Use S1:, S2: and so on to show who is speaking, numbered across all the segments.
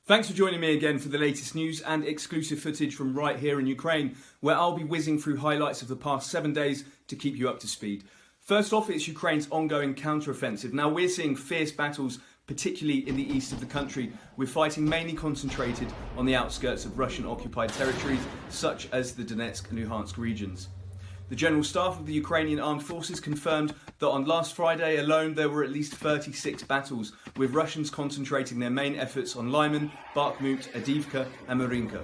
S1: Thanks for joining me again for the latest news and exclusive footage from right here in Ukraine, where I'll be whizzing through highlights of the past 7 days to keep you up to speed. First off, it's Ukraine's ongoing counter-offensive. Now, we're seeing fierce battles, particularly in the east of the country, with fighting mainly concentrated on the outskirts of Russian-occupied territories, such as the Donetsk and Luhansk regions. The General Staff of the Ukrainian Armed Forces confirmed that on last Friday alone there were at least 36 battles, with Russians concentrating their main efforts on Lyman, Bakhmut, Avdiivka and Marinka.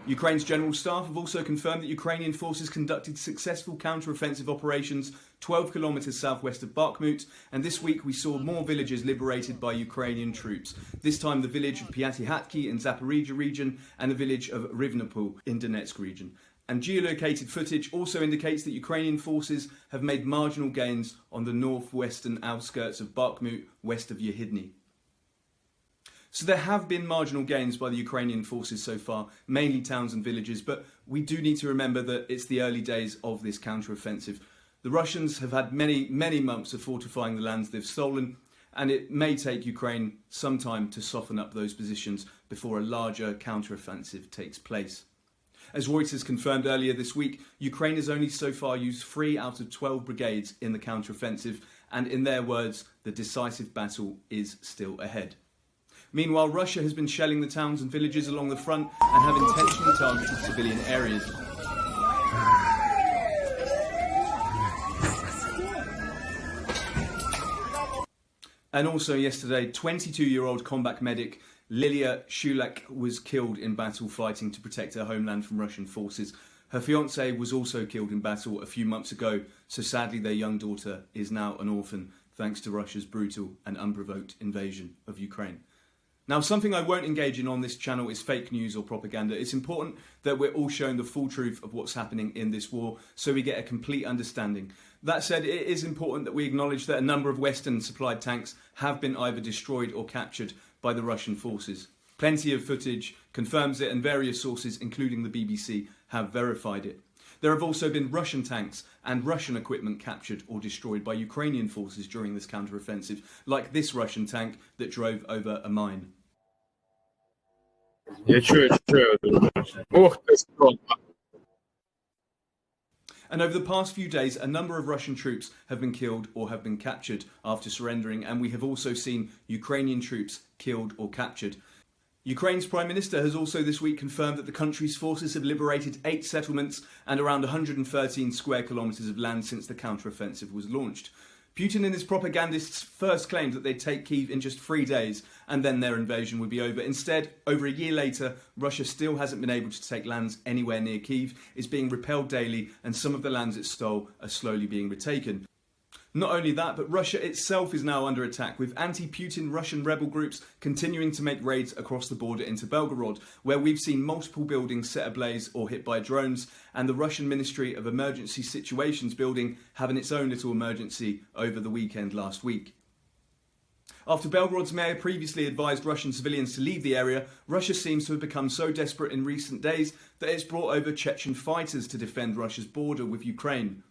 S1: Ukraine's General Staff have also confirmed that Ukrainian forces conducted successful counter-offensive operations 12 kilometres southwest of Bakhmut, and this week we saw more villages liberated by Ukrainian troops, this time the village of Piatyhatki in Zaporizhia region and the village of Rivnopol in Donetsk region. And geolocated footage also indicates that Ukrainian forces have made marginal gains on the northwestern outskirts of Bakhmut, west of Yehidny. So there have been marginal gains by the Ukrainian forces so far, mainly towns and villages, but we do need to remember that it's the early days of this counter-offensive. The Russians have had many months of fortifying the lands they've stolen, and it may take Ukraine some time to soften up those positions before a larger counter-offensive takes place. As Reuters confirmed earlier this week, Ukraine has only so far used 3 out of 12 brigades in the counter-offensive, and in their words, the decisive battle is still ahead. Meanwhile, Russia has been shelling the towns and villages along the front and have intentionally targeted civilian areas. And also yesterday, 22-year-old combat medic Lilia Shulak was killed in battle fighting to protect her homeland from Russian forces. Her fiancé was also killed in battle a few months ago, so sadly their young daughter is now an orphan thanks to Russia's brutal and unprovoked invasion of Ukraine. Now, something I won't engage in on this channel is fake news or propaganda. It's important that we're all shown the full truth of what's happening in this war so we get a complete understanding. That said, it is important that we acknowledge that a number of Western supplied tanks have been either destroyed or captured by the Russian forces. Plenty of footage confirms it, and various sources, including the BBC, have verified it. There have also been Russian tanks and Russian equipment captured or destroyed by Ukrainian forces during this counter-offensive, like this Russian tank that drove over a mine. And over the past few days, a number of Russian troops have been killed or have been captured after surrendering, and we have also seen Ukrainian troops killed or captured. Ukraine's Prime Minister has also this week confirmed that the country's forces have liberated 8 settlements and around 113 square kilometres of land since the counter-offensive was launched. Putin and his propagandists first claimed that they'd take Kyiv in just 3 days and then their invasion would be over. Instead, over a year later, Russia still hasn't been able to take lands anywhere near Kyiv, is being repelled daily, and some of the lands it stole are slowly being retaken. Not only that, but Russia itself is now under attack, with anti-Putin Russian rebel groups continuing to make raids across the border into Belgorod, where we've seen multiple buildings set ablaze or hit by drones, and the Russian Ministry of Emergency Situations building having its own little emergency over the weekend last week. After Belgorod's mayor previously advised Russian civilians to leave the area, Russia seems to have become so desperate in recent days that it's brought over Chechen fighters to defend Russia's border with Ukraine.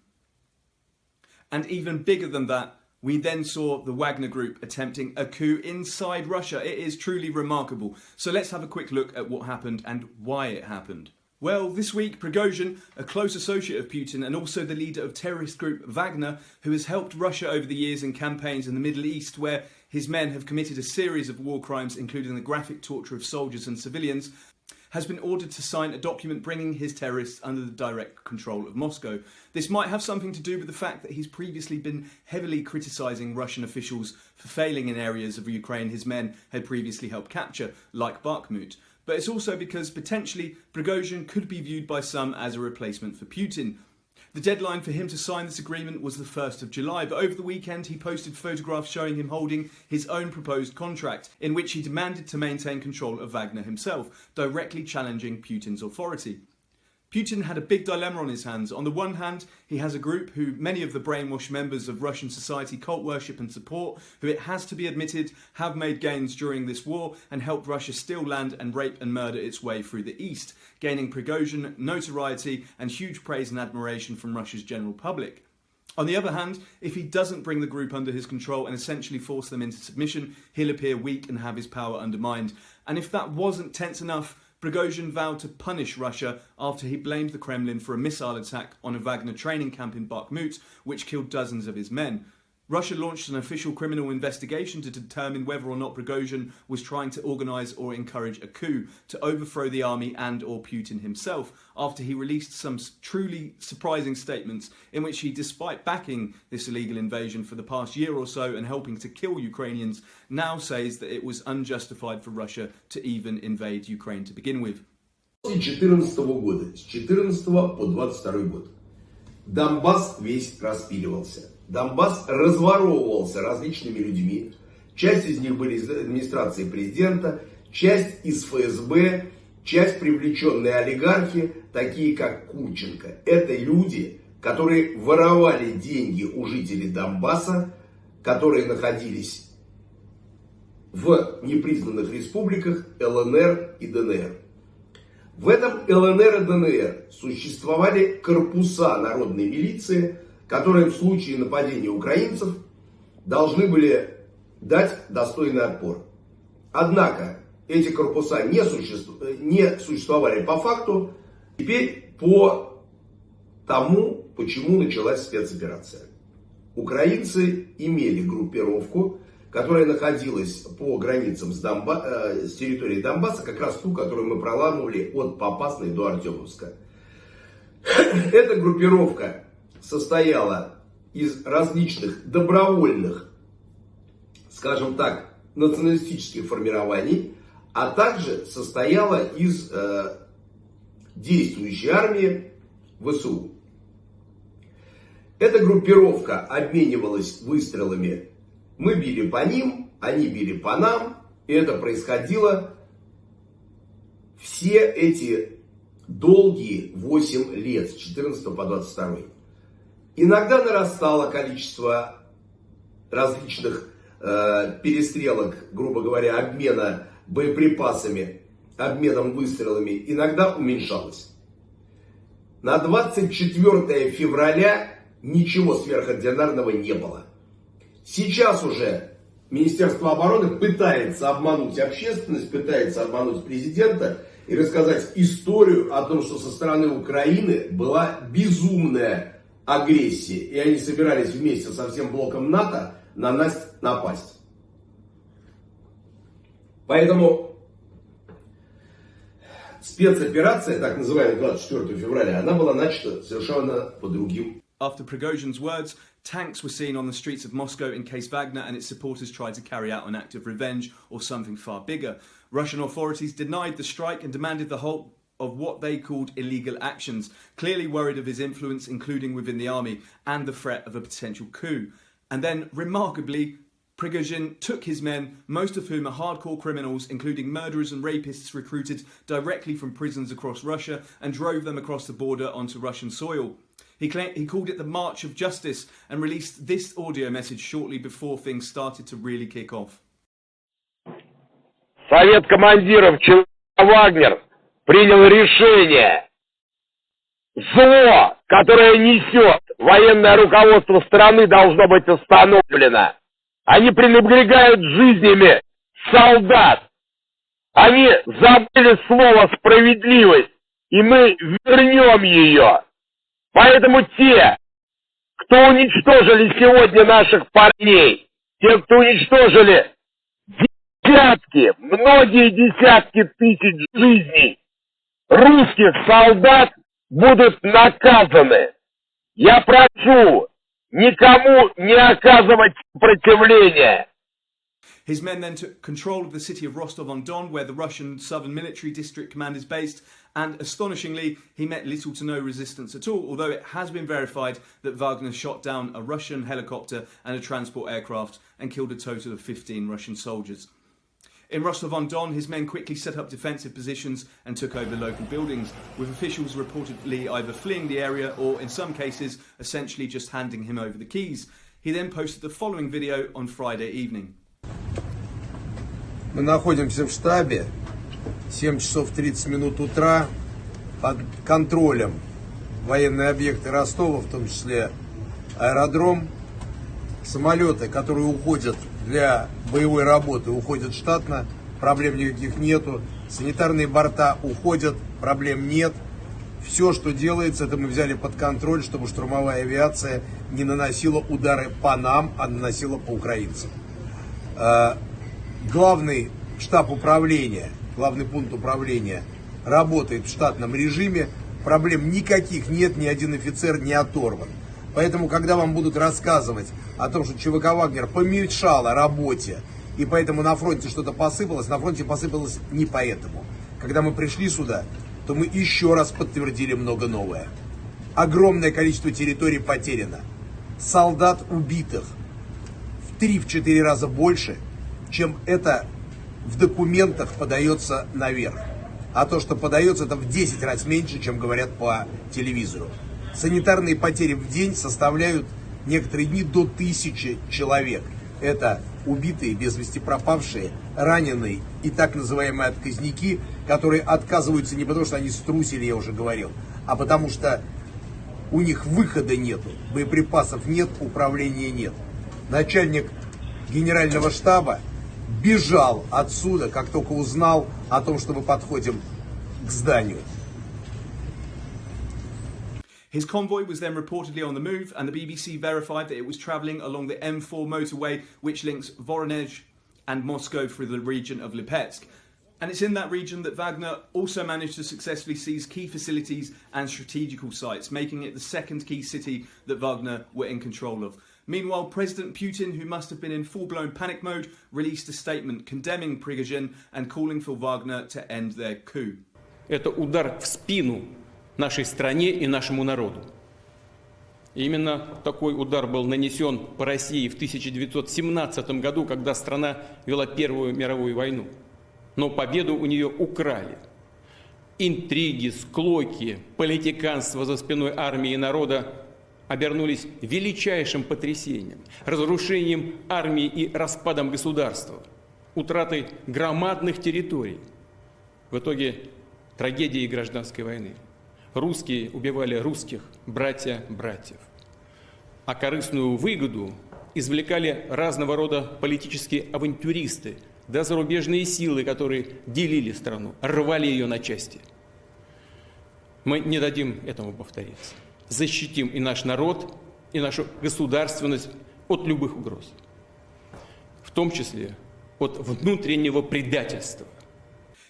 S1: And even bigger than that, we then saw the Wagner Group attempting a coup inside Russia. It is truly remarkable. So let's have a quick look at what happened and why it happened. Well, this week, Prigozhin, a close associate of Putin and also the leader of terrorist group Wagner, who has helped Russia over the years in campaigns in the Middle East where his men have committed a series of war crimes, including the graphic torture of soldiers and civilians, has been ordered to sign a document bringing his terrorists under the direct control of Moscow. This might have something to do with the fact that he's previously been heavily criticising Russian officials for failing in areas of Ukraine his men had previously helped capture, like Bakhmut. But it's also because potentially Prigozhin could be viewed by some as a replacement for Putin. The deadline for him to sign this agreement was the 1st of July, but over the weekend he posted photographs showing him holding his own proposed contract, in which he demanded to maintain control of Wagner himself, directly challenging Putin's authority. Putin had a big dilemma on his hands. On the one hand, he has a group who many of the brainwashed members of Russian society cult worship and support, who it has to be admitted have made gains during this war and helped Russia steal land and rape and murder its way through the east, gaining Prigozhin, notoriety and huge praise and admiration from Russia's general public. On the other hand, if he doesn't bring the group under his control and essentially force them into submission, he'll appear weak and have his power undermined. And if that wasn't tense enough, Prigozhin vowed to punish Russia after he blamed the Kremlin for a missile attack on a Wagner training camp in Bakhmut, which killed dozens of his men. Russia launched an official criminal investigation to determine whether or not Prigozhin was trying to organise or encourage a coup to overthrow the army and or Putin himself, after he released some truly surprising statements in which he, despite backing this illegal invasion for the past year or so and helping to kill Ukrainians, now says that it was unjustified for Russia to even invade Ukraine to begin with.
S2: После 2014 года, с 2014 по 2022 год, Донбасс весь распиливался. Донбасс разворовывался различными людьми. Часть из них были из администрации президента, часть из ФСБ, часть привлеченные олигархи, такие как Курченко. Это люди, которые воровали деньги у жителей Донбасса, которые находились в непризнанных республиках ЛНР и ДНР. В этом ЛНР и ДНР существовали корпуса народной милиции, которые в случае нападения украинцев должны были дать достойный отпор. Однако эти корпуса не существовали по факту, теперь по тому, почему началась спецоперация. Украинцы имели группировку, которая находилась по границам с территорией Донбасса, как раз ту, которую мы проламывали от Попасной до Артемовска. Эта группировка состояла из различных добровольных, скажем так, националистических формирований, а также состояла из действующей армии ВСУ. Эта группировка обменивалась выстрелами. Мы били по ним, они били по нам. И это происходило все эти долгие 8 лет, с 14 по 22. Иногда нарастало количество различных перестрелок, грубо говоря, обмена боеприпасами, обменом выстрелами. Иногда уменьшалось. На 24 февраля ничего сверхординарного не было. Сейчас уже Министерство обороны пытается обмануть общественность, пытается обмануть президента и рассказать историю о том, что со стороны Украины была безумная агрессия. И они собирались вместе со всем блоком НАТО на нас напасть. Поэтому спецоперация, так называемая 24 февраля, она была начата совершенно по другим.
S1: After Prigozhin's words, tanks were seen on the streets of Moscow in case Wagner and its supporters tried to carry out an act of revenge or something far bigger. Russian authorities denied the strike and demanded the halt of what they called illegal actions, clearly worried of his influence, including within the army, and the threat of a potential coup. And then, remarkably, Prigozhin took his men, most of whom are hardcore criminals, including murderers and rapists recruited directly from prisons across Russia, and drove them across the border onto Russian soil. He called it the March of Justice and released this audio message shortly before things started to really kick off.
S3: Совет командиров Вагнер принял решение. Зло, которое несет военное руководство страны, должно быть остановлено. Они пренебрегают жизнями солдат. Они забыли слово «справедливость», и мы вернем ее. Поэтому те, кто уничтожили сегодня наших парней, те, кто уничтожили десятки, многие десятки тысяч жизней русских солдат, будут наказаны. Я прошу никому не оказывать сопротивления.
S1: His men then took control of the city of Rostov-on-Don, where the Russian Southern Military District Command is based, and astonishingly, he met little to no resistance at all, although it has been verified that Wagner shot down a Russian helicopter and a transport aircraft and killed a total of 15 Russian soldiers. In Rostov-on-Don, his men quickly set up defensive positions and took over local buildings, with officials reportedly either fleeing the area or, in some cases, essentially just handing him over the keys. He then posted the following video on Friday evening.
S4: Мы находимся в штабе, 7 часов 30 минут утра, под контролем военные объекты Ростова, в том числе аэродром. Самолеты, которые уходят для боевой работы, уходят штатно, проблем никаких нету. Санитарные борта уходят, проблем нет. Все, что делается, это мы взяли под контроль, чтобы штурмовая авиация не наносила удары по нам, а наносила по украинцам. Главный штаб управления, главный пункт управления работает в штатном режиме. Проблем никаких нет, ни один офицер не оторван. Поэтому, когда вам будут рассказывать о том, что ЧВК «Вагнер» помешало работе, и поэтому на фронте что-то посыпалось, на фронте посыпалось не поэтому. Когда мы пришли сюда, то мы еще раз подтвердили много новое. Огромное количество территорий потеряно. Солдат убитых в 3-4 раза больше, чем это в документах подается наверх. А то, что подается, это в 10 раз меньше, чем говорят по телевизору. Санитарные потери в день составляют некоторые дни до 1000 человек. Это убитые, без вести пропавшие, раненые и так называемые отказники, которые отказываются не потому, что они струсили, я уже говорил, а потому что у них выхода нету, боеприпасов нет, управления нет. Начальник генерального штаба бежал отсюда, как только узнал о том, что мы подходим к зданию.
S1: His convoy was then reportedly on the move, and the BBC verified that it was travelling along the M4 motorway, which links Voronezh and Moscow through the region of Lipetsk. And it's in that region that Wagner also managed to successfully seize key facilities and strategical sites, making it the second key city that Wagner were in control of. Meanwhile, President Putin, who must have been in full-blown panic mode, released a statement condemning Prigozhin and calling for Wagner to end their coup.
S5: Это удар в спину нашей стране и нашему народу. И именно такой удар был нанесен по России в 1917 году, когда страна вела Первую мировую войну. Но победу у нее украли. Интриги, склоки, политиканство за спиной армии и народа обернулись величайшим потрясением, разрушением армии и распадом государства, утратой громадных территорий. В итоге трагедии гражданской войны. Русские убивали русских, братья братьев. А корыстную выгоду извлекали разного рода политические авантюристы, да зарубежные силы, которые делили страну, рвали ее на части. Мы не дадим этому повториться. Защитим и наш народ, и нашу государственность от любых угроз. В том числе от внутреннего предательства.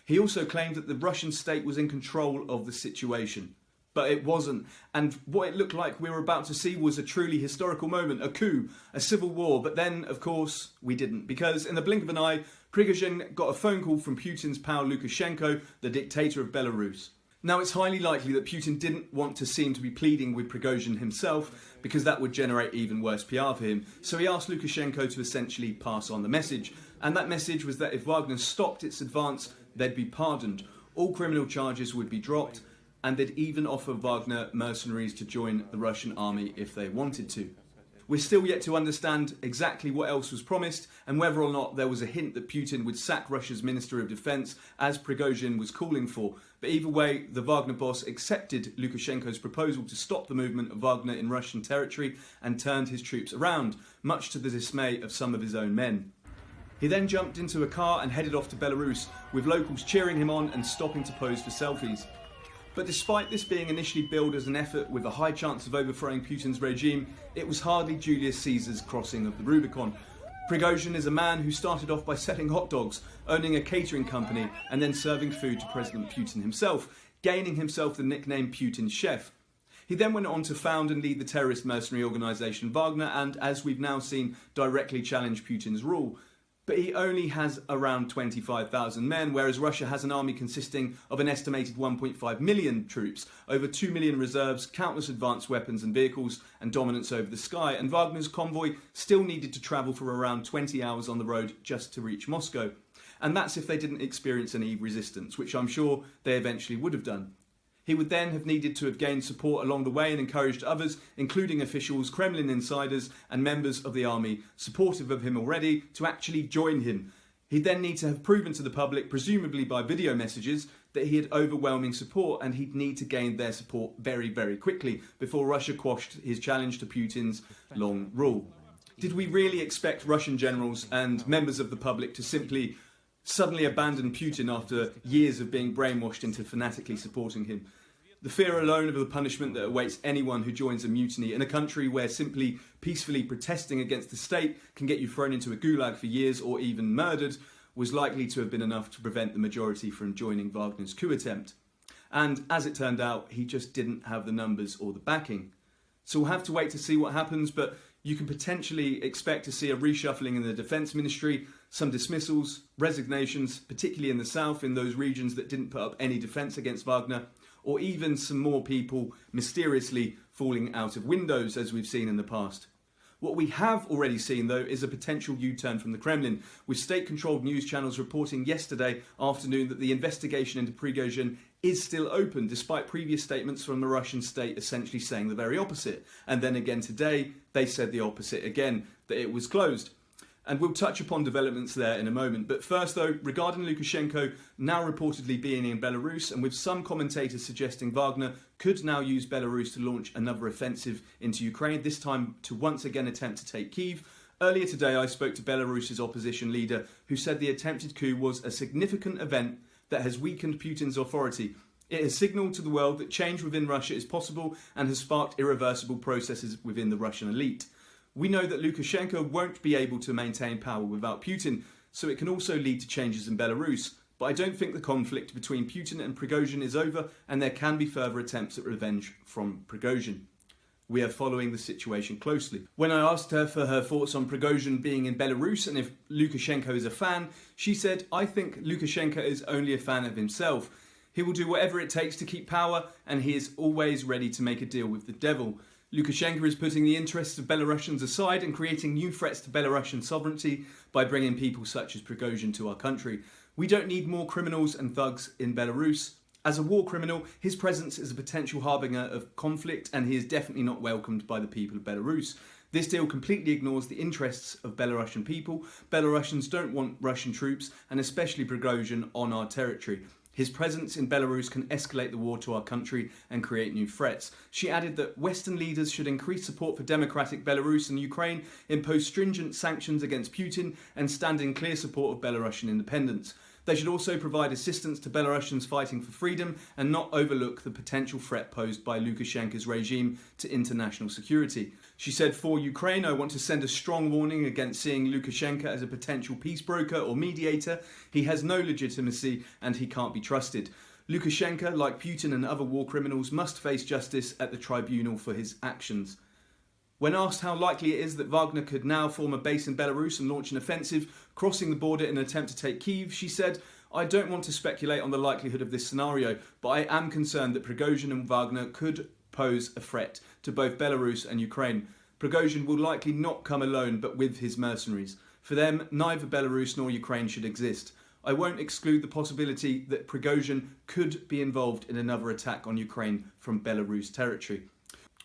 S1: He also claimed that the Russian state was in control of the situation. But it wasn't. And what it looked like we were about to see was a truly historical moment, a coup, a civil war. But then, of course, we didn't. Because in the blink of an eye, Prigozhin got a phone call from Putin's pal Lukashenko, the dictator of Belarus. Now, it's highly likely that Putin didn't want to seem to be pleading with Prigozhin himself, because that would generate even worse PR for him. So he asked Lukashenko to essentially pass on the message. And that message was that if Wagner stopped its advance, they'd be pardoned. All criminal charges would be dropped, and they'd even offer Wagner mercenaries to join the Russian army if they wanted to. We're still yet to understand exactly what else was promised and whether or not there was a hint that Putin would sack Russia's Minister of Defense, as Prigozhin was calling for. But either way, the Wagner boss accepted Lukashenko's proposal to stop the movement of Wagner in Russian territory and turned his troops around, much to the dismay of some of his own men. He then jumped into a car and headed off to Belarus, with locals cheering him on and stopping to pose for selfies. But despite this being initially billed as an effort with a high chance of overthrowing Putin's regime, it was hardly Julius Caesar's crossing of the Rubicon. Prigozhin is a man who started off by selling hot dogs, owning a catering company, and then serving food to President Putin himself, gaining himself the nickname Putin's Chef. He then went on to found and lead the terrorist mercenary organisation Wagner and, as we've now seen, directly challenge Putin's rule. But he only has around 25,000 men, whereas Russia has an army consisting of an estimated 1.5 million troops, over 2 million reserves, countless advanced weapons and vehicles, and dominance over the sky. And Wagner's convoy still needed to travel for around 20 hours on the road just to reach Moscow. and that's if they didn't experience any resistance, which I'm sure they eventually would have done. He would then have needed to have gained support along the way and encouraged others, including officials, Kremlin insiders and members of the army supportive of him already, to actually join him. He'd then need to have proven to the public, presumably by video messages, that he had overwhelming support, and he'd need to gain their support very, very quickly before Russia quashed his challenge to Putin's long rule. Did we really expect Russian generals and members of the public to simply suddenly abandon Putin after years of being brainwashed into fanatically supporting him? The fear alone of the punishment that awaits anyone who joins a mutiny in a country where simply peacefully protesting against the state can get you thrown into a gulag for years or even murdered was likely to have been enough to prevent the majority from joining Wagner's coup attempt. And as it turned out, he just didn't have the numbers or the backing. So we'll have to wait to see what happens, but you can potentially expect to see a reshuffling in the defence ministry, some dismissals, resignations, particularly in the south, in those regions that didn't put up any defence against Wagner, or even some more people mysteriously falling out of windows, as we've seen in the past. What we have already seen, though, is a potential U-turn from the Kremlin, with state-controlled news channels reporting yesterday afternoon that the investigation into Prigozhin is still open, despite previous statements from the Russian state essentially saying the very opposite. And then again today, they said the opposite again, that it was closed. And we'll touch upon developments there in a moment. But first, though, regarding Lukashenko now reportedly being in Belarus, and with some commentators suggesting Wagner could now use Belarus to launch another offensive into Ukraine, this time to once again attempt to take Kyiv. Earlier today, I spoke to Belarus's opposition leader, who said the attempted coup was a significant event that has weakened Putin's authority. It has signalled to the world that change within Russia is possible and has sparked irreversible processes within the Russian elite. We know that Lukashenko won't be able to maintain power without Putin, so it can also lead to changes in Belarus. But I don't think the conflict between Putin and Prigozhin is over, and there can be further attempts at revenge from Prigozhin. We are following the situation closely. When I asked her for her thoughts on Prigozhin being in Belarus and if Lukashenko is a fan, she said, "I think Lukashenko is only a fan of himself. He will do whatever it takes to keep power, and he is always ready to make a deal with the devil. Lukashenko is putting the interests of Belarusians aside and creating new threats to Belarusian sovereignty by bringing people such as Prigozhin to our country. We don't need more criminals and thugs in Belarus. As a war criminal, his presence is a potential harbinger of conflict, and he is definitely not welcomed by the people of Belarus. This deal completely ignores the interests of Belarusian people. Belarusians don't want Russian troops, and especially Prigozhin, on our territory. His presence in Belarus can escalate the war to our country and create new threats." She added that Western leaders should increase support for democratic Belarus and Ukraine, impose stringent sanctions against Putin, and stand in clear support of Belarusian independence. They should also provide assistance to Belarusians fighting for freedom and not overlook the potential threat posed by Lukashenko's regime to international security. She said, "For Ukraine, I want to send a strong warning against seeing Lukashenko as a potential peace broker or mediator. He has no legitimacy and he can't be trusted. Lukashenko, like Putin and other war criminals, must face justice at the tribunal for his actions." When asked how likely it is that Wagner could now form a base in Belarus and launch an offensive, crossing the border in an attempt to take Kyiv, she said, "I don't want to speculate on the likelihood of this scenario, but I am concerned that Prigozhin and Wagner could pose a threat to both Belarus and Ukraine. Prigozhin will likely not come alone, but with his mercenaries. For them, neither Belarus nor Ukraine should exist. I won't exclude the possibility that Prigozhin could be involved in another attack on Ukraine from Belarus territory.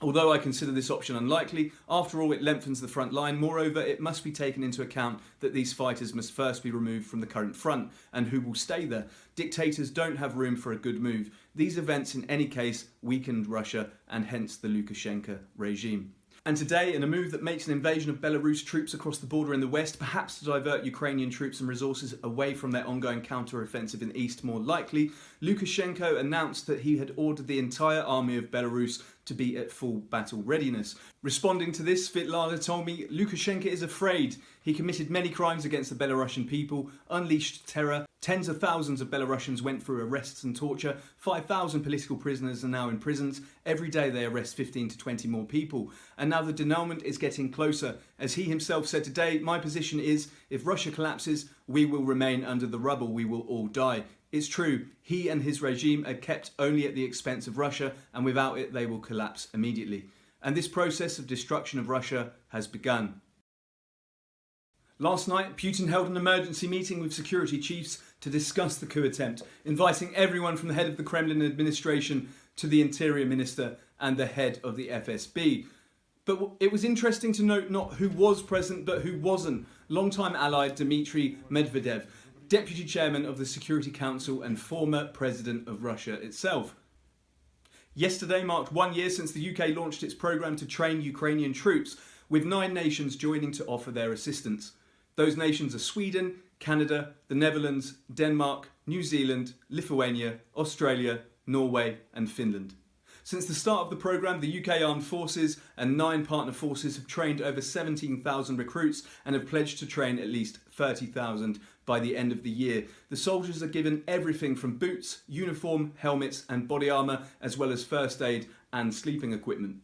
S1: Although I consider this option unlikely, after all it lengthens the front line. Moreover, it must be taken into account that these fighters must first be removed from the current front, and who will stay there. Dictators don't have room for a good move. These events in any case weakened Russia and hence the Lukashenko regime." And today, in a move that makes an invasion of Belarus troops across the border in the west, perhaps to divert Ukrainian troops and resources away from their ongoing counter-offensive in the east more likely, Lukashenko announced that he had ordered the entire army of Belarus to be at full battle readiness. Responding to this, Svitlana told me, "Lukashenko is afraid. He committed many crimes against the Belarusian people, unleashed terror. Tens of thousands of Belarusians went through arrests and torture. 5,000 political prisoners are now in prisons. Every day they arrest 15 to 20 more people. And now the denouement is getting closer. As he himself said today, my position is, if Russia collapses, we will remain under the rubble. We will all die. It's true, he and his regime are kept only at the expense of Russia, and without it they will collapse immediately. And this process of destruction of Russia has begun." Last night, Putin held an emergency meeting with security chiefs to discuss the coup attempt, inviting everyone from the head of the Kremlin administration to the interior minister and the head of the FSB. But it was interesting to note not who was present, but who wasn't. Longtime ally Dmitry Medvedev, deputy chairman of the Security Council and former president of Russia itself. Yesterday marked 1 year since the UK launched its programme to train Ukrainian troops, with 9 nations joining to offer their assistance. Those nations are Sweden, Canada, the Netherlands, Denmark, New Zealand, Lithuania, Australia, Norway and Finland. Since the start of the programme, the UK Armed Forces and 9 partner forces have trained over 17,000 recruits and have pledged to train at least 30,000 by the end of the year. The soldiers are given everything from boots, uniform, helmets and body armour, as well as first aid and sleeping equipment.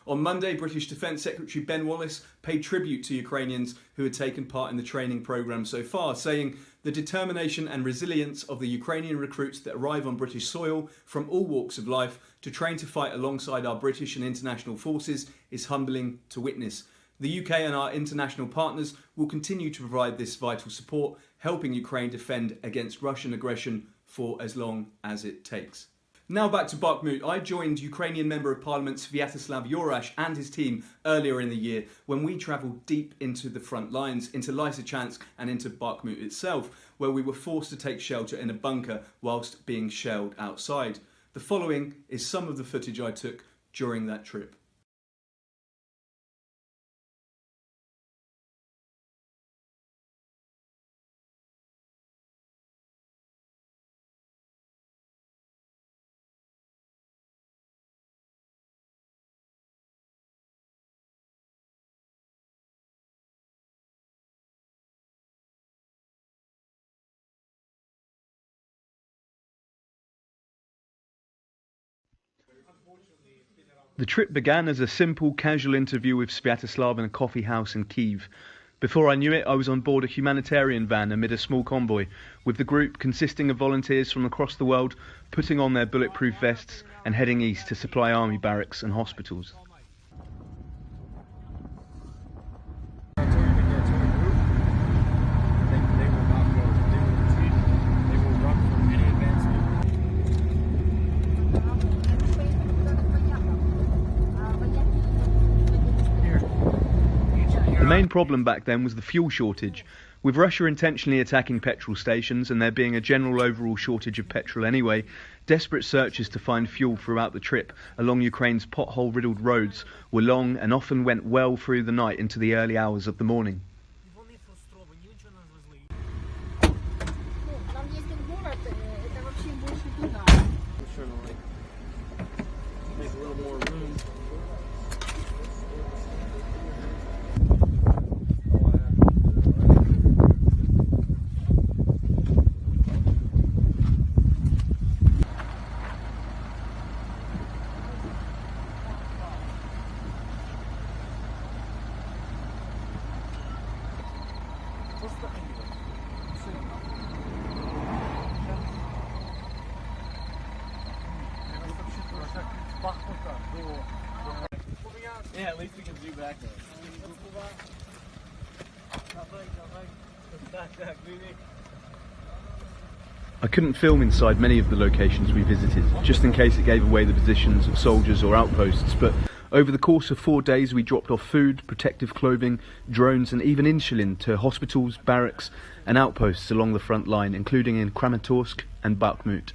S1: On Monday, British Defence Secretary Ben Wallace paid tribute to Ukrainians who had taken part in the training programme so far, saying the determination and resilience of the Ukrainian recruits that arrive on British soil from all walks of life to train to fight alongside our British and international forces is humbling to witness. The UK and our international partners will continue to provide this vital support, helping Ukraine defend against Russian aggression for as long as it takes. Now back to Bakhmut. I joined Ukrainian Member of Parliament Sviatoslav Yurash and his team earlier in the year when we travelled deep into the front lines, into Lysychansk and into Bakhmut itself, where we were forced to take shelter in a bunker whilst being shelled outside. The following is some of the footage I took during that trip. The trip began as a simple, casual interview with Sviatoslav in a coffee house in Kyiv. Before I knew it, I was on board a humanitarian van amid a small convoy, with the group consisting of volunteers from across the world putting on their bulletproof vests and heading east to supply army barracks and hospitals. The main problem back then was the fuel shortage. With Russia intentionally attacking petrol stations and there being a general overall shortage of petrol anyway, desperate searches to find fuel throughout the trip along Ukraine's pothole-riddled roads were long and often went well through the night into the early hours of the morning.
S6: Yeah, at least we can zoom back there.
S1: I couldn't film inside many of the locations we visited, just in case it gave away the positions of soldiers or outposts, but over the course of 4 days we dropped off food, protective clothing, drones and even insulin to hospitals, barracks and outposts along the front line, including in Kramatorsk and Bakhmut.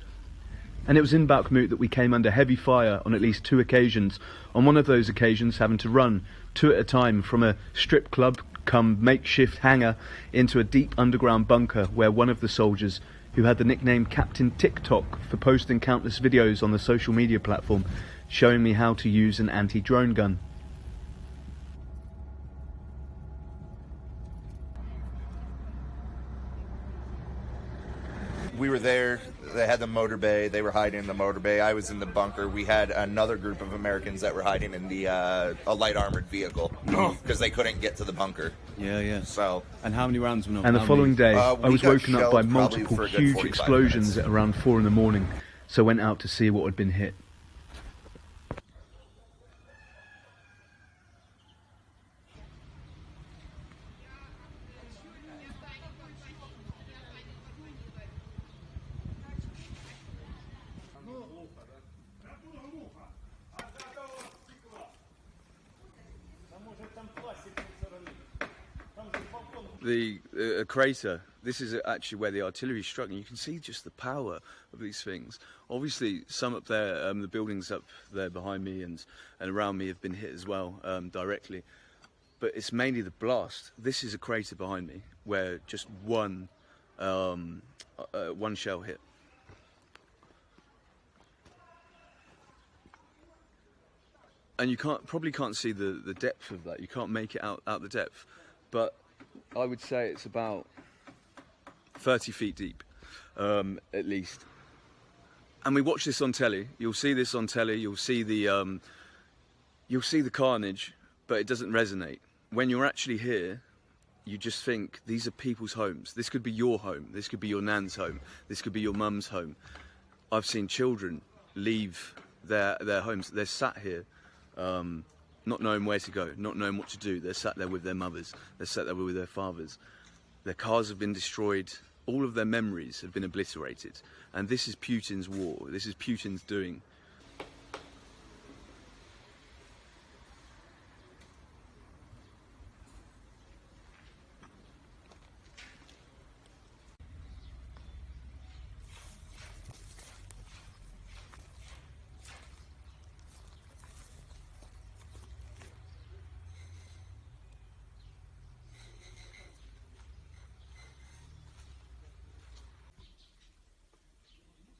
S1: And it was in Bakhmut that we came under heavy fire on at least 2 occasions, on one of those occasions having to run 2 at a time from a strip club come makeshift hangar into a deep underground bunker where one of the soldiers, who had the nickname Captain TikTok for posting countless videos on the social media platform showing me how to use an anti-drone gun.
S7: We were there, they had the motor bay, they were hiding in the motor bay, I was in the bunker. We had another group of Americans that were hiding in the a light armored vehicle because they couldn't get to the bunker.
S1: Yeah.
S7: So,
S1: and how many rounds went off? And the following day, I was woken up by multiple huge explosions at around 4 in the morning, so went out to see what had been hit. a crater. This is actually where the artillery struck, and you can see just the power of these things. Obviously, some up there, the buildings up there behind me and around me have been hit as well, directly. But it's mainly the blast. This is a crater behind me where just one shell hit. And you probably can't see the depth of that. You can't make it out the depth. But I would say it's about 30 feet deep, at least. And we watch this on telly. You'll see this on telly. You'll see the carnage, but it doesn't resonate. When you're actually here, you just think these are people's homes. This could be your home. This could be your nan's home. This could be your mum's home. I've seen children leave their homes. They're sat here, not knowing where to go, not knowing what to do. They're sat there with their mothers. They're sat there with their fathers. Their cars have been destroyed. All of their memories have been obliterated. And this is Putin's war. This is Putin's doing.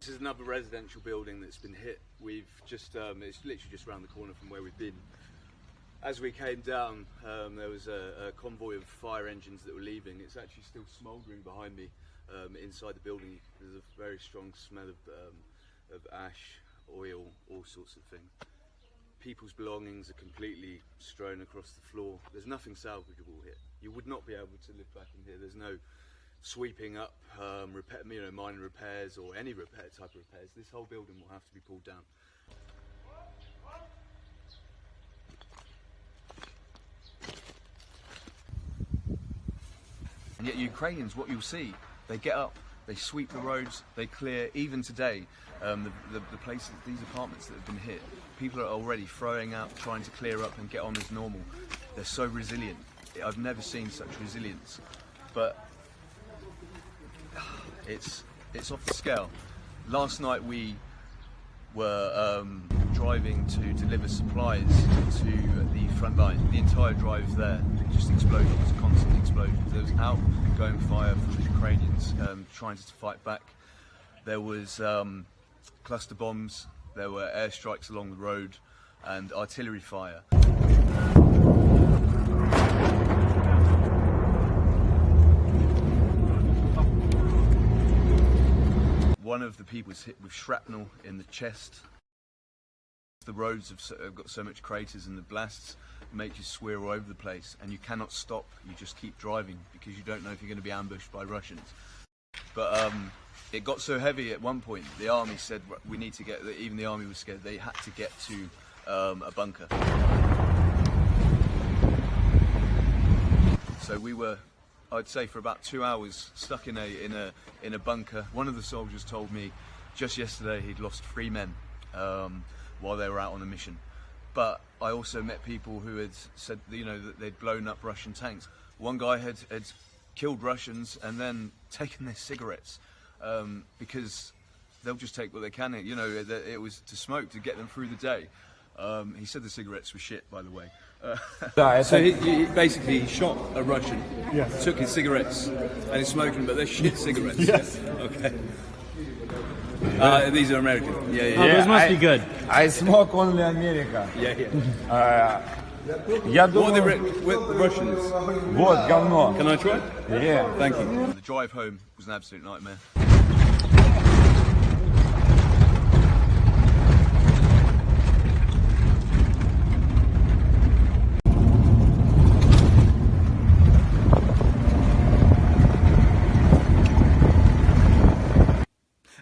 S1: This is another residential building that's been hit. We've just, it's literally just around the corner from where we've been. As we came down, there was a convoy of fire engines that were leaving. It's actually still smouldering behind me inside the building. There's a very strong smell of ash, oil, all sorts of things. People's belongings are completely strewn across the floor. There's nothing salvageable here. You would not be able to live back in here. There's no sweeping up, minor repairs or any type of repairs. This whole building will have to be pulled down. And yet Ukrainians, what you'll see, they get up, they sweep the roads, they clear. Even today, the places, these apartments that have been hit, people are already throwing out, trying to clear up and get on as normal. They're so resilient. I've never seen such resilience. But it's off the scale. Last night we were driving to deliver supplies to the front line. The entire drive there just exploded. It was a constant explosion. There was outgoing fire from the Ukrainians trying to fight back. There was cluster bombs, there were airstrikes along the road and artillery fire. One of the people was hit with shrapnel in the chest. The roads have got so much craters and the blasts make you swear all over the place, and you cannot stop. You just keep driving because you don't know if you're going to be ambushed by Russians. But it got so heavy at one point, the army said we need to get, even the army was scared, they had to get to a bunker. So we were, I'd say, for about 2 hours stuck in a bunker. One of the soldiers told me just yesterday he'd lost 3 men while they were out on a mission. But I also met people who had said, you know, that they'd blown up Russian tanks. One guy had killed Russians and then taken their cigarettes because they'll just take what they can. You know, it was to smoke to get them through the day. He said the cigarettes were shit, by the way. So he basically shot a Russian, yes, took his cigarettes, and he's smoking, but they're shit cigarettes. Yes. Okay. These are American. Yeah.
S6: Those must be good.
S8: I smoke only America.
S1: Yeah.
S8: Я
S1: What are
S8: думаю,
S1: the Russians?
S8: вот говно.
S1: Can I try?
S8: Yeah.
S1: Thank you. The drive home was an absolute nightmare.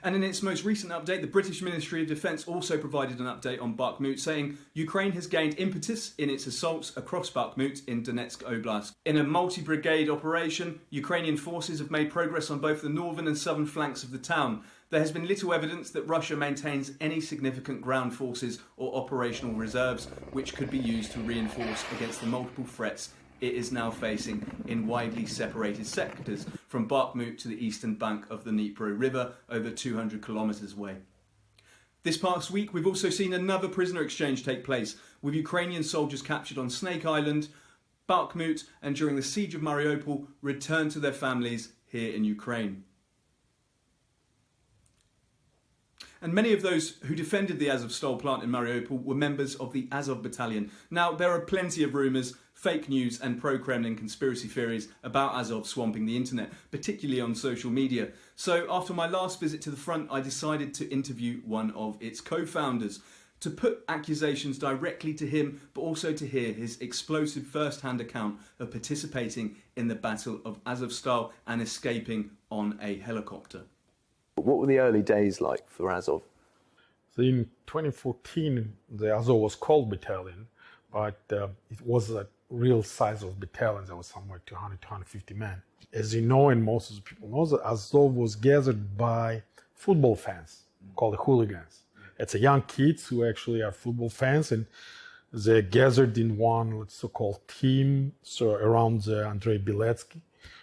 S1: And in its most recent update, the British Ministry of Defence also provided an update on Bakhmut, saying Ukraine has gained impetus in its assaults across Bakhmut in Donetsk Oblast. In a multi-brigade operation, Ukrainian forces have made progress on both the northern and southern flanks of the town. There has been little evidence that Russia maintains any significant ground forces or operational reserves, which could be used to reinforce against the multiple threats it is now facing in widely separated sectors, from Bakhmut to the eastern bank of the Dnipro River, over 200 kilometers away. This past week, we've also seen another prisoner exchange take place, with Ukrainian soldiers captured on Snake Island, Bakhmut, and during the siege of Mariupol, returned to their families here in Ukraine. And many of those who defended the Azovstal plant in Mariupol were members of the Azov battalion. Now, there are plenty of rumours, fake news and pro-Kremlin conspiracy theories about Azov swamping the internet, particularly on social media. So after my last visit to the front, I decided to interview one of its co-founders to put accusations directly to him, but also to hear his explosive first-hand account of participating in the Battle of Azovstal and escaping on a helicopter.
S9: What were the early days like for Azov?
S10: So in 2014, the Azov was called battalion, but it was a real size of battalions. There was somewhere 200, 250 men. As you know, and most of the people know, that Azov was gathered by football fans, called the hooligans. It's a young kids who actually are football fans, and they gathered in one so-called team, so around Andrei Beletsky,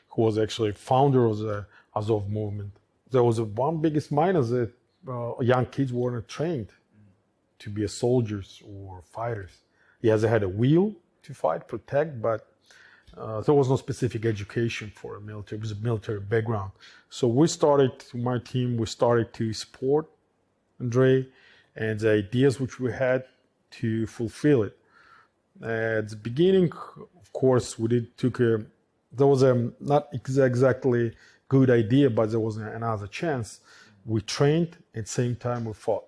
S10: who was actually founder of the Azov movement. There was one biggest minus that young kids weren't trained to be soldiers or fighters. Yes, they had a will to fight, protect, but there was no specific education for a military. It was a military background. So my team, we started to support Andrei and the ideas which we had to fulfill it. At the beginning, of course, there was not exactly good idea, but there was another chance. We trained, at the same time we fought.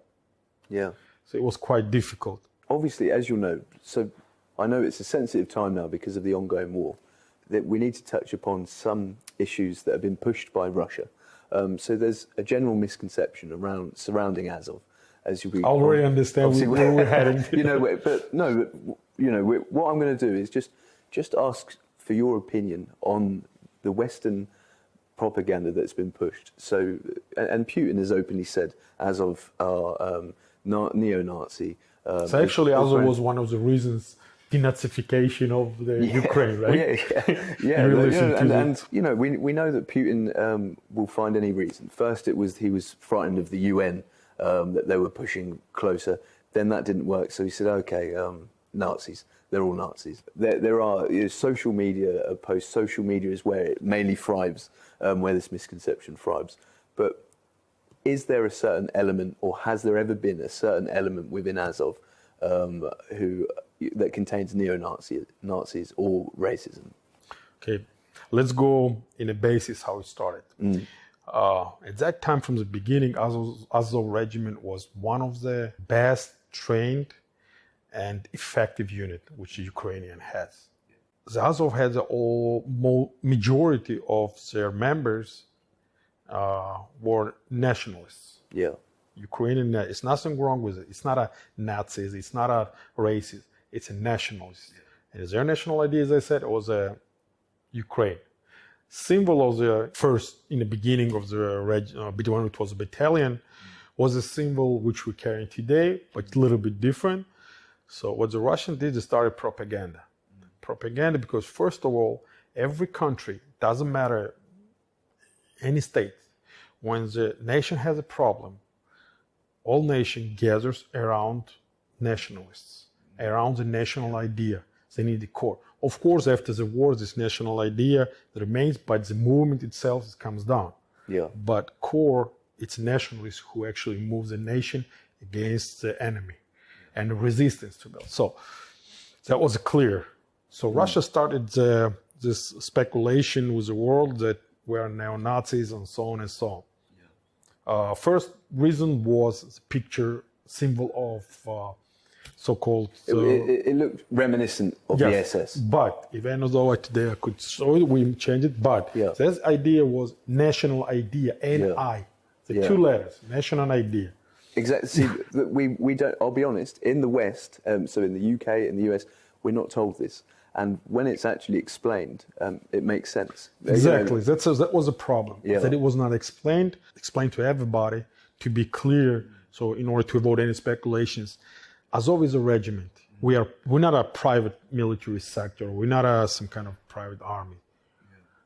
S9: Yeah.
S10: So it was quite difficult.
S9: Obviously, as you'll know, so I know it's a sensitive time now because of the ongoing war, that we need to touch upon some issues that have been pushed by Russia. So there's a general misconception surrounding Azov. As you
S10: I already understand where we're heading.
S9: What I'm going to do is just ask for your opinion on the Western propaganda that's been pushed. So, and Putin has openly said Azov are neo-Nazi.
S10: So actually, Azov was one of the reasons denazification of the Ukraine, right?
S9: We know that Putin will find any reason. First, he was frightened of the UN, that they were pushing closer. Then that didn't work, so he said, okay, Nazis. They're all Nazis. There are social media posts. Social media is where it mainly thrives, where this misconception thrives. But is there a certain element, or has there ever been a certain element within Azov that contains neo-Nazis or racism?
S10: Okay, let's go in a basis how it started. At that time, from the beginning, Azov regiment was one of the best trained and effective unit which the Ukrainian has. The Azov had the majority of their members were nationalists.
S9: Yeah.
S10: Ukrainian, it's nothing wrong with it. It's not a Nazis, it's not a racist, it's a nationalist. And their national idea, as I said, was Ukraine. Symbol of the first, in the beginning of the when it was a battalion, was a symbol which we carry today, but a little bit different. So what the Russians did, they started propaganda. Propaganda because, first of all, every country, doesn't matter any state, when the nation has a problem, all nation gathers around nationalists, around the national idea. They need the core. Of course, after the war, this national idea remains, but the movement itself comes down.
S9: Yeah.
S10: But core, it's nationalists who actually move the nation against the enemy and resistance to them. So that was clear. So Russia started this speculation with the world that we are neo-Nazis and so on and so on.
S9: Yeah.
S10: First reason was the picture symbol of so-called...
S9: it looked reminiscent of the SS.
S10: But even though today I could show it, we changed it. But this idea was national idea, N-I. The two letters, national idea.
S9: Exactly. See, we don't. I'll be honest. In the West, so in the UK, in the US, we're not told this, and when it's actually explained, it makes sense.
S10: Exactly. That was a problem. That it was not explained to everybody to be clear. So in order to avoid any speculations, Azov is a regiment. We're not a private military sector. We're not some kind of private army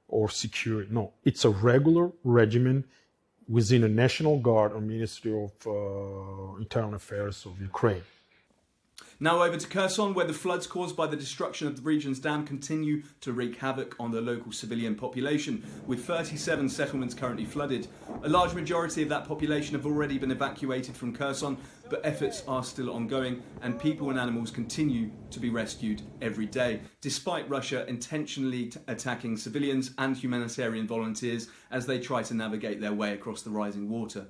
S10: or security. No, it's a regular regiment within a National Guard or Ministry of Internal Affairs of Ukraine.
S1: Now over to Kherson, where the floods caused by the destruction of the region's dam continue to wreak havoc on the local civilian population, with 37 settlements currently flooded. A large majority of that population have already been evacuated from Kherson, but efforts are still ongoing and people and animals continue to be rescued every day, despite Russia intentionally attacking civilians and humanitarian volunteers as they try to navigate their way across the rising water.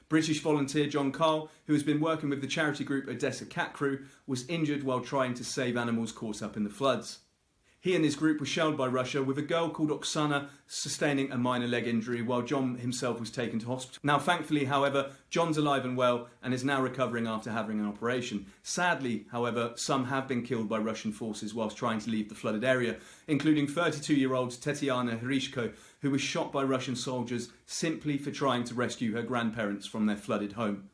S1: British volunteer John Carl, who has been working with the charity group Odessa Cat Crew, was injured while trying to save animals caught up in the floods. He and his group were shelled by Russia, with a girl called Oksana sustaining a minor leg injury while John himself was taken to hospital. Now, thankfully, however, John's alive and well and is now recovering after having an operation. Sadly, however, some have been killed by Russian forces whilst trying to leave the flooded area, including 32-year-old Tetiana Hrishko, who was shot by Russian soldiers simply for trying to rescue her grandparents from their flooded home.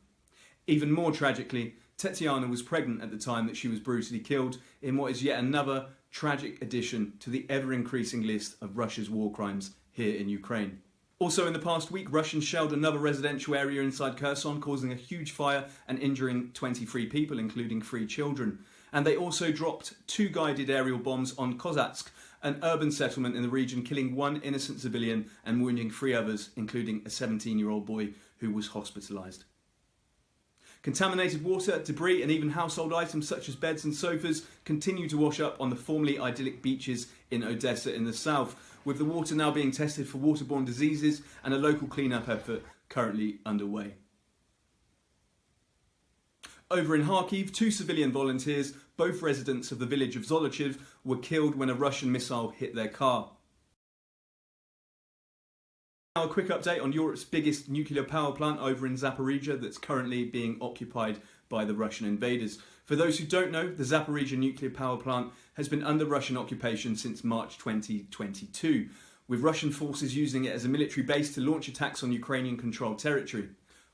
S1: Even more tragically, Tetiana was pregnant at the time that she was brutally killed in what is yet another tragic addition to the ever-increasing list of Russia's war crimes here in Ukraine. Also in the past week, Russians shelled another residential area inside Kherson, causing a huge fire and injuring 23 people, including 3 children. And they also dropped 2 guided aerial bombs on Kozatsk, an urban settlement in the region, killing 1 innocent civilian and wounding 3 others, including a 17-year-old boy who was hospitalised. Contaminated water, debris and even household items such as beds and sofas continue to wash up on the formerly idyllic beaches in Odessa in the south, with the water now being tested for waterborne diseases and a local clean-up effort currently underway. Over in Kharkiv, 2 civilian volunteers, both residents of the village of Zolochiv, were killed when a Russian missile hit their car. Now a quick update on Europe's biggest nuclear power plant over in Zaporizhia that's currently being occupied by the Russian invaders. For those who don't know, the Zaporizhia nuclear power plant has been under Russian occupation since March 2022, with Russian forces using it as a military base to launch attacks on Ukrainian-controlled territory.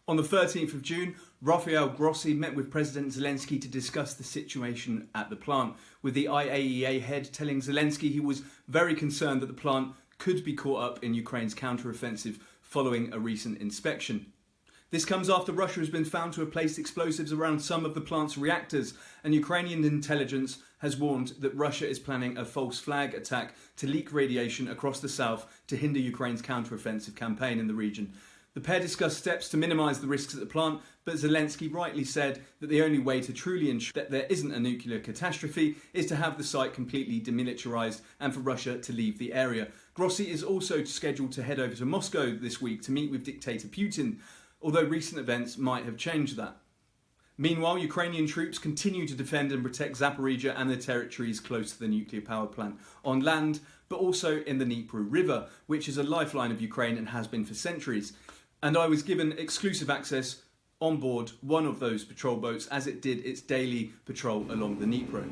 S1: On the 13th of June, Rafael Grossi met with President Zelensky to discuss the situation at the plant, with the IAEA head telling Zelensky he was very concerned that the plant could be caught up in Ukraine's counter-offensive following a recent inspection. This comes after Russia has been found to have placed explosives around some of the plant's reactors, and Ukrainian intelligence has warned that Russia is planning a false flag attack to leak radiation across the south to hinder Ukraine's counter-offensive campaign in the region. The pair discussed steps to minimise the risks at the plant, but Zelensky rightly said that the only way to truly ensure that there isn't a nuclear catastrophe is to have the site completely demilitarised and for Russia to leave the area. Grossi is also scheduled to head over to Moscow this week to meet with dictator Putin, although recent events might have changed that. Meanwhile, Ukrainian troops continue to defend and protect Zaporizhia and the territories close to the nuclear power plant, on land, but also in the Dnipro River, which is a lifeline of Ukraine and has been for centuries. And I was given exclusive access on board one of those patrol boats as it did its daily patrol along the Dnipro.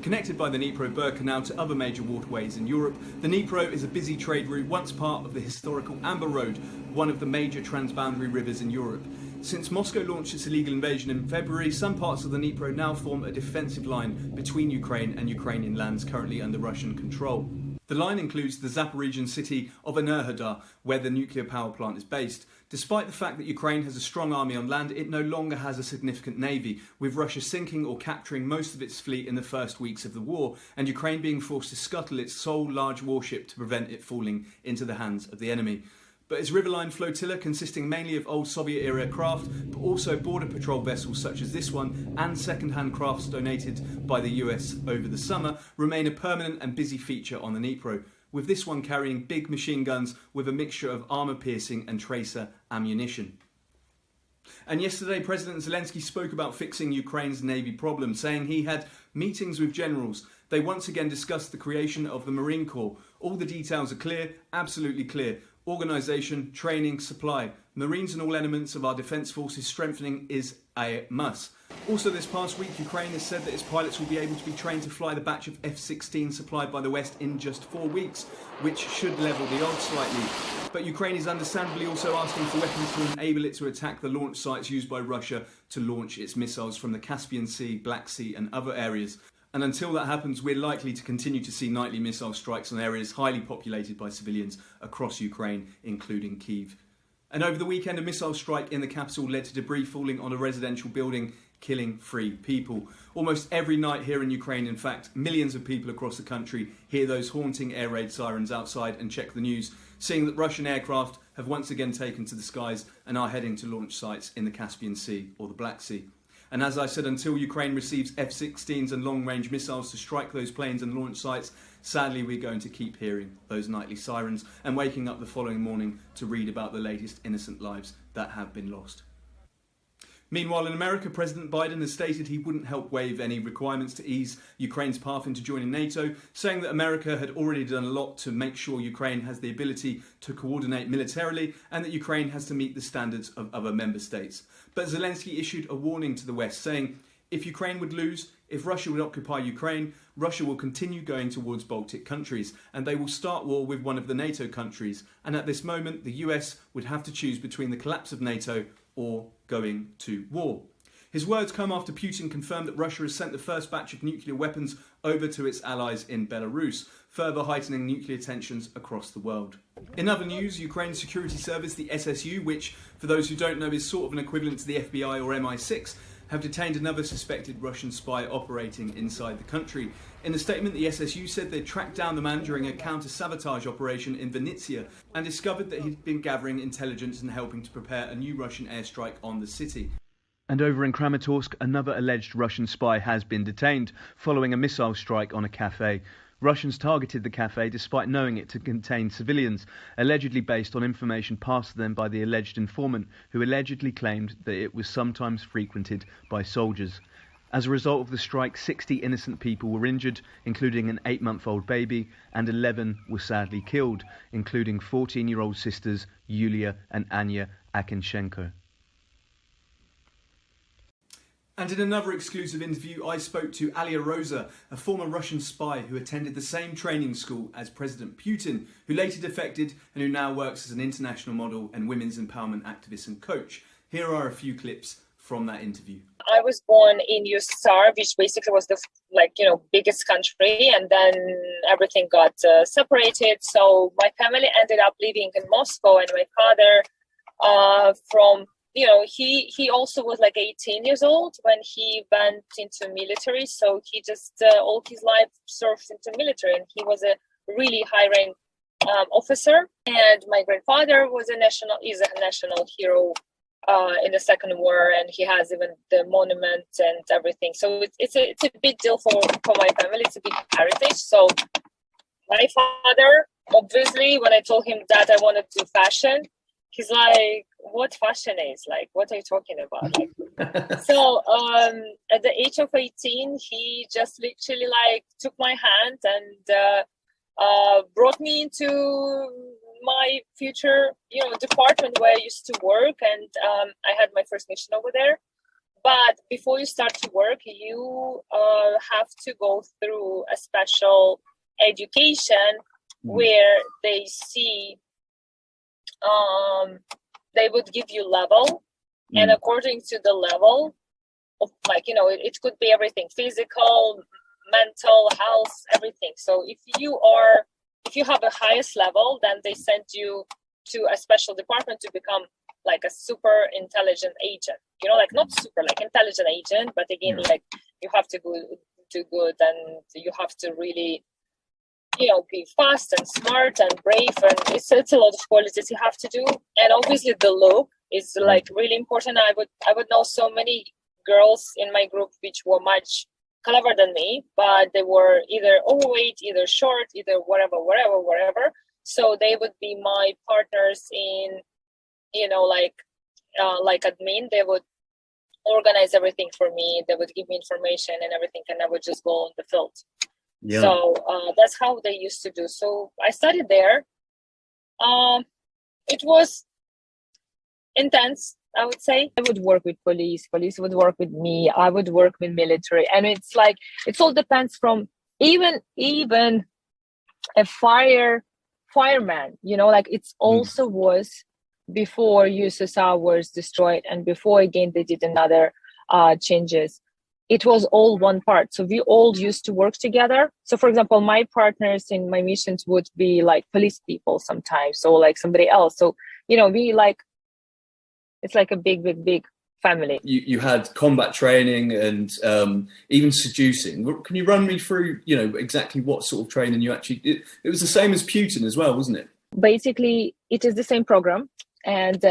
S1: Connected by the Dnipro-Bur Canal to other major waterways in Europe, the Dnipro is a busy trade route, once part of the historical Amber Road, one of the major transboundary rivers in Europe. Since Moscow launched its illegal invasion in February, some parts of the Dnipro now form a defensive line between Ukraine and Ukrainian lands currently under Russian control. The line includes the Zaporizhian city of Enerhodar, where the nuclear power plant is based. Despite the fact that Ukraine has a strong army on land, it no longer has a significant navy, with Russia sinking or capturing most of its fleet in the first weeks of the war, and Ukraine being forced to scuttle its sole large warship to prevent it falling into the hands of the enemy. But its riverline flotilla, consisting mainly of old Soviet-era craft, but also border patrol vessels such as this one, and second-hand crafts donated by the US over the summer, remain a permanent and busy feature on the Dnipro, with this one carrying big machine guns with a mixture of armour-piercing and tracer ammunition. And yesterday, President Zelensky spoke about fixing Ukraine's navy problem, saying he had meetings with generals. They once again discussed the creation of the Marine Corps. All the details are clear, absolutely clear. Organisation, training, supply. Marines and all elements of our defence forces strengthening is a must. Also this past week, Ukraine has said that its pilots will be able to be trained to fly the batch of F-16 supplied by the West in just 4 weeks, which should level the odds slightly. But Ukraine is understandably also asking for weapons to enable it to attack the launch sites used by Russia to launch its missiles from the Caspian Sea, Black Sea and other areas. And until that happens, we're likely to continue to see nightly missile strikes on areas highly populated by civilians across Ukraine, including Kyiv. And over the weekend, a missile strike in the capital led to debris falling on a residential building, killing 3 people. Almost every night here in Ukraine, in fact, millions of people across the country hear those haunting air raid sirens outside and check the news, seeing that Russian aircraft have once again taken to the skies and are heading to launch sites in the Caspian Sea or the Black Sea. And as I said, until Ukraine receives F-16s and long-range missiles to strike those planes and launch sites, sadly we're going to keep hearing those nightly sirens and waking up the following morning to read about the latest innocent lives that have been lost. Meanwhile, in America, President Biden has stated he wouldn't help waive any requirements to ease Ukraine's path into joining NATO, saying that America had already done a lot to make sure Ukraine has the ability to coordinate militarily and that Ukraine has to meet the standards of other member states. But Zelensky issued a warning to the West, saying if Ukraine would lose, if Russia would occupy Ukraine, Russia will continue going towards Baltic countries and they will start war with one of the NATO countries. And at this moment, the US would have to choose between the collapse of NATO or going to war. His words come after Putin confirmed that Russia has sent the first batch of nuclear weapons over to its allies in Belarus, further heightening nuclear tensions across the world. In other news, Ukraine's security service, the SSU, which for those who don't know is sort of an equivalent to the FBI or MI6, have detained another suspected Russian spy operating inside the country. In a statement, the SSU said they tracked down the man during a counter-sabotage operation in Vinnytsia and discovered that he'd been gathering intelligence and helping to prepare a new Russian airstrike on the city. And over in Kramatorsk, another alleged Russian spy has been detained following a missile strike on a cafe. Russians targeted the cafe despite knowing it to contain civilians, allegedly based on information passed to them by the alleged informant, who allegedly claimed that it was sometimes frequented by soldiers. As a result of the strike, 60 innocent people were injured, including an 8-month-old baby, and 11 were sadly killed, including 14-year-old sisters Yulia and Anya Akinchenko. And in another exclusive interview, I spoke to Alia Rosa, a former Russian spy who attended the same training school as President Putin, who later defected and who now works as an international model and women's empowerment activist and coach. Here are a few clips from that interview.
S11: I was born in USSR, which basically was the biggest country, and then everything got separated. So my family ended up living in Moscow, and my father he also was like 18 years old when he went into military. So he just all his life served into military, and he was a really high rank officer. And my grandfather is a national hero in the Second War, and he has even the monument and everything. So it's a big deal for my family. It's a big heritage. So my father, obviously, when I told him that I wanted to do fashion, he's like, what fashion is? Like, what are you talking about? Like, so at the age of 18, he just literally took my hand and brought me into my future, department where I used to work. And I had my first mission over there. But before you start to work, you have to go through a special education where they see they would give you level, and according to the level of it could be everything: physical, mental, health, everything. So if you have the highest level, then they send you to a special department to become like a super intelligent agent. Not super intelligent agent, but again, you have to do good, and you have to really be fast and smart and brave, and it's a lot of qualities you have to do. And obviously the look is really important. I would know so many girls in my group which were much clever than me, but they were either overweight, either short, either whatever. So they would be my partners in admin. They would organize everything for me. They would give me information and everything, and I would just go on the field. Yeah. So that's how they used to do. So I studied there. it was intense, I would say. I would work with police would work with me, I would work with military, and it's like it all depends from even a fireman, like it's also was before USSR was destroyed, and before again they did another changes. It was all one part, so we all used to work together. So for example, my partners in my missions would be like police people sometimes, or like somebody else. So we like, it's like a big family.
S1: You had combat training and even seducing. Can you run me through, exactly what sort of training you actually did? It was the same as Putin as well, wasn't it?
S11: Basically, it is the same program. And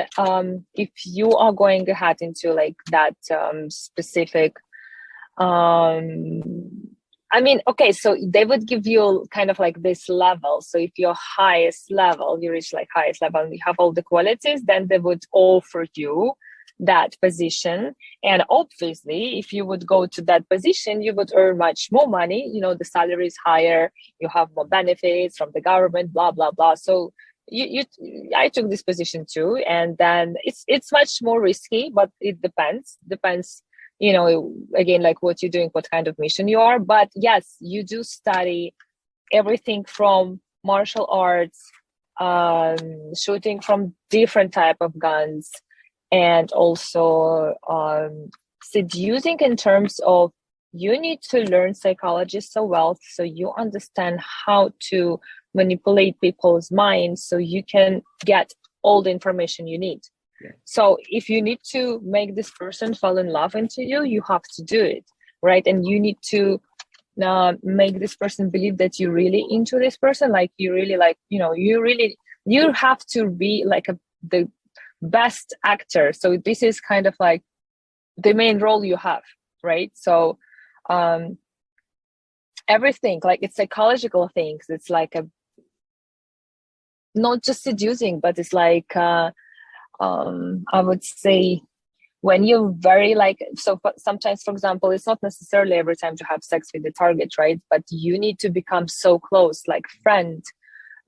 S11: if you are going ahead into like that specific, okay, so they would give you kind of like this level. So if your highest level, you reach like highest level and you have all the qualities, then they would offer you that position. And obviously, if you would go to that position, you would earn much more money. The salary is higher, you have more benefits from the government, blah, blah, blah. So I took this position too. And then it's much more risky, but it depends, again, like what you're doing, what kind of mission you are. But yes, you do study everything from martial arts, shooting from different type of guns, and also seducing in terms of you need to learn psychology so well, so you understand how to manipulate people's minds so you can get all the information you need. So if you need to make this person fall in love into you, you have to do it, right? And you need to make this person believe that you're really into this person, like you really like, you have to be like the best actor. So this is kind of like the main role you have, right? So everything, like it's psychological things. It's like not just seducing, but it's like I would say when you're very sometimes, for example, it's not necessarily every time to have sex with the target, right? But you need to become so close, like friend,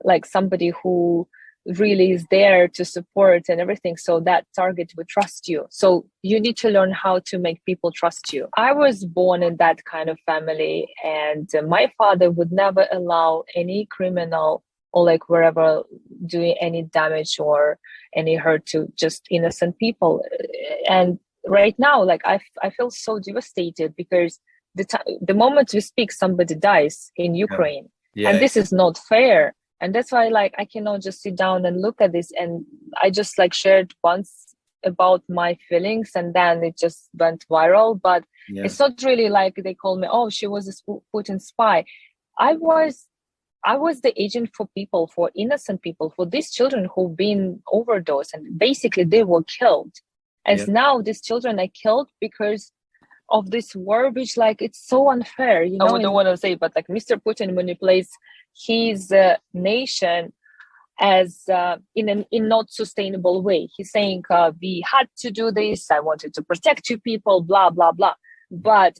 S11: like somebody who really is there to support and everything, so that target would trust you. So you need to learn how to make people trust you. I was born in that kind of family, and my father would never allow any criminal or like wherever doing any damage or any hurt to just innocent people. And right now, like I feel so devastated because the moment we speak, somebody dies in Ukraine. And this is not fair. And that's why like I cannot just sit down and look at this. And I just like shared once about my feelings, and then it just went viral. But it's not really like they call me, oh, she was a Putin spy. I was the agent for people, for innocent people, for these children who've been overdosed, and basically they were killed. And now these children are killed because of this war, which like it's so unfair. I don't want to say, but like Mr. Putin manipulates his nation as in not sustainable way. He's saying we had to do this. I wanted to protect you people, blah blah blah. But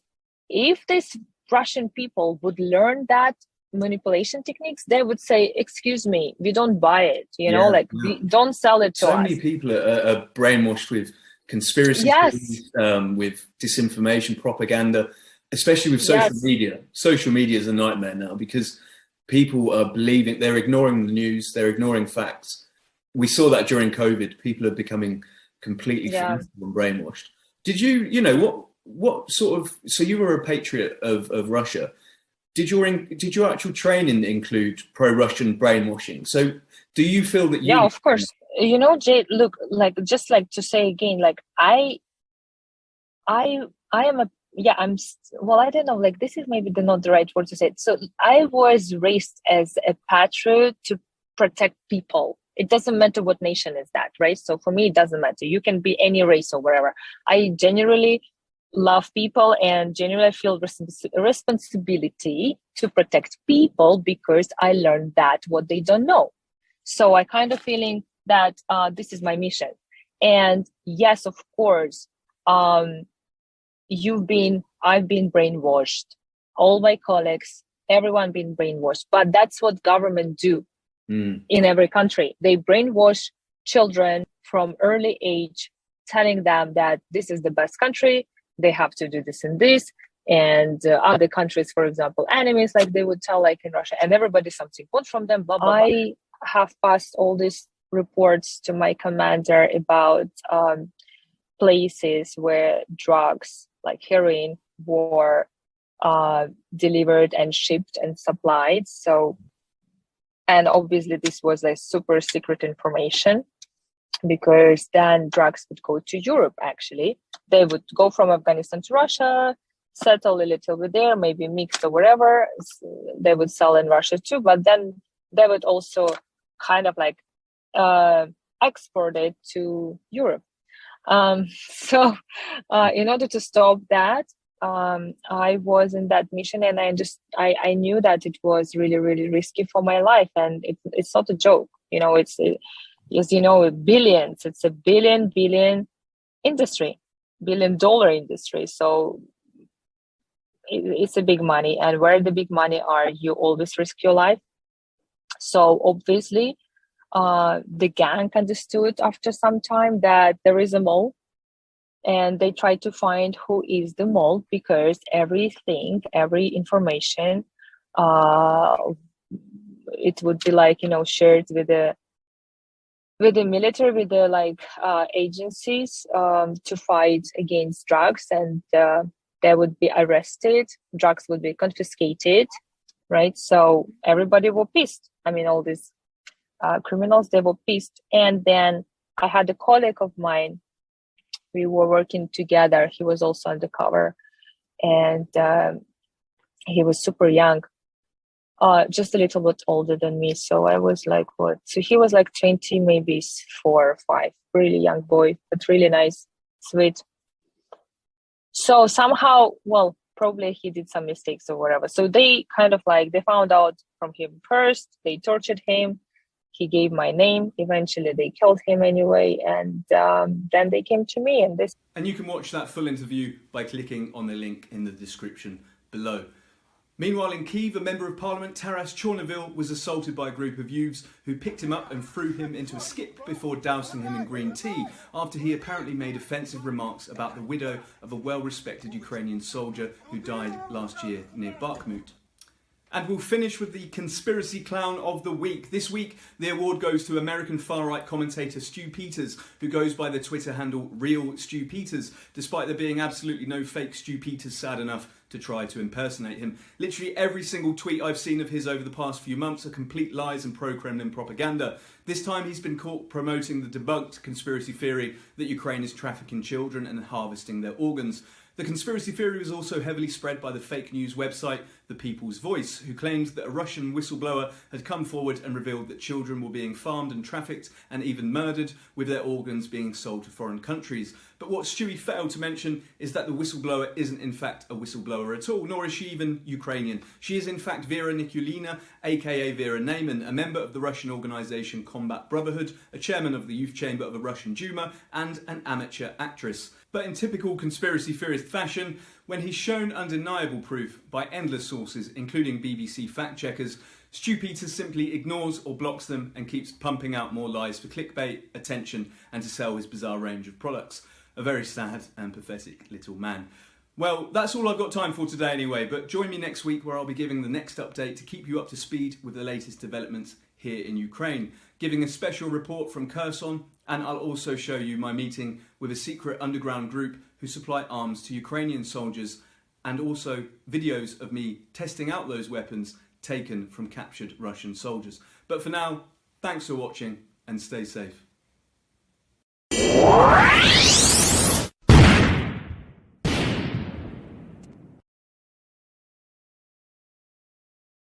S11: if these Russian people would learn that manipulation techniques, they would say, excuse me, we don't buy it, we don't sell it to us.
S1: So many people are brainwashed with conspiracy theories, with disinformation, propaganda, especially with social media. Social media is a nightmare now because people are believing, they're ignoring the news, they're ignoring facts. We saw that during COVID. People are becoming completely fanatical and brainwashed. Did you, what sort of, so you were a patriot of Russia. Did your actual training include pro-Russian brainwashing? So do you feel that you...
S11: Yeah, of course. Jay, look, like, just like to say again, like, I am I don't know, like, this is maybe not the right word to say it. So I was raised as a patriot to protect people. It doesn't matter what nation is that, right? So for me, it doesn't matter. You can be any race or wherever. I genuinely love people and genuinely feel responsibility to protect people because I learned that what they don't know. So I kind of feeling that this is my mission. And yes, of course, I've been brainwashed. All my colleagues, everyone been brainwashed. But that's what government do in every country. They brainwash children from early age, telling them that this is the best country, they have to do this and this, and other countries, for example, enemies, like they would tell, like in Russia, and everybody something good from them, blah, blah, blah. I have passed all these reports to my commander about places where drugs like heroin were delivered and shipped and supplied. So, and obviously this was like super secret information, because then drugs would go to Europe. Actually, they would go from Afghanistan to Russia, settle a little bit there, maybe mix or whatever. They would sell in Russia too, but then they would also kind of like export it to Europe. So in order to stop that, I was in that mission, and I knew that it was really, really risky for my life, and it's not a joke. You know, it's as you know, billions. It's a billion industry, $1 billion industry. So it's a big money, and where the big money are, you always risk your life. So obviously, the gang understood after some time that there is a mole, and they tried to find who is the mole, because everything, every information, it would be like, you know, shared with the military, with the like agencies to fight against drugs, and they would be arrested, drugs would be confiscated, right? So everybody were pissed. I mean, all these criminals, they were pissed. And then I had a colleague of mine, we were working together, he was also undercover, and he was super young, just a little bit older than me. So I was like, what? So he was like 20, maybe 4 or 5, really young boy, but really nice, sweet. So somehow, well, probably he did some mistakes or whatever. So they kind of like, they found out from him first, they tortured him. He gave my name. Eventually they killed him anyway. And then they came to me and this.
S1: And you can watch that full interview by clicking on the link in the description below. Meanwhile, in Kyiv, a member of parliament, Taras Chornovil, was assaulted by a group of youths who picked him up and threw him into a skip before dousing him in green tea after he apparently made offensive remarks about the widow of a well-respected Ukrainian soldier who died last year near Bakhmut. And we'll finish with the conspiracy clown of the week. This week, the award goes to American far-right commentator Stu Peters, who goes by the Twitter handle Real Stu Peters, despite there being absolutely no fake Stu Peters sad enough to try to impersonate him. Literally every single tweet I've seen of his over the past few months are complete lies and pro-Kremlin propaganda. This time he's been caught promoting the debunked conspiracy theory that Ukraine is trafficking children and harvesting their organs. The conspiracy theory was also heavily spread by the fake news website The People's Voice, who claimed that a Russian whistleblower had come forward and revealed that children were being farmed and trafficked and even murdered, with their organs being sold to foreign countries. But what Stewie failed to mention is that the whistleblower isn't in fact a whistleblower at all, nor is she even Ukrainian. She is in fact Vera Nikulina, aka Vera Naiman, a member of the Russian organisation Combat Brotherhood, a chairman of the youth chamber of the Russian Duma, and an amateur actress. But in typical conspiracy theorist fashion, when he's shown undeniable proof by endless sources, including BBC fact-checkers, Stu Peters simply ignores or blocks them and keeps pumping out more lies for clickbait, attention, and to sell his bizarre range of products. A very sad and pathetic little man. Well, that's all I've got time for today anyway, but join me next week where I'll be giving the next update to keep you up to speed with the latest developments here in Ukraine, giving a special report from Kherson, and I'll also show you my meeting with a secret underground group who supply arms to Ukrainian soldiers, and also videos of me testing out those weapons taken from captured Russian soldiers. But for now, thanks for watching and stay safe.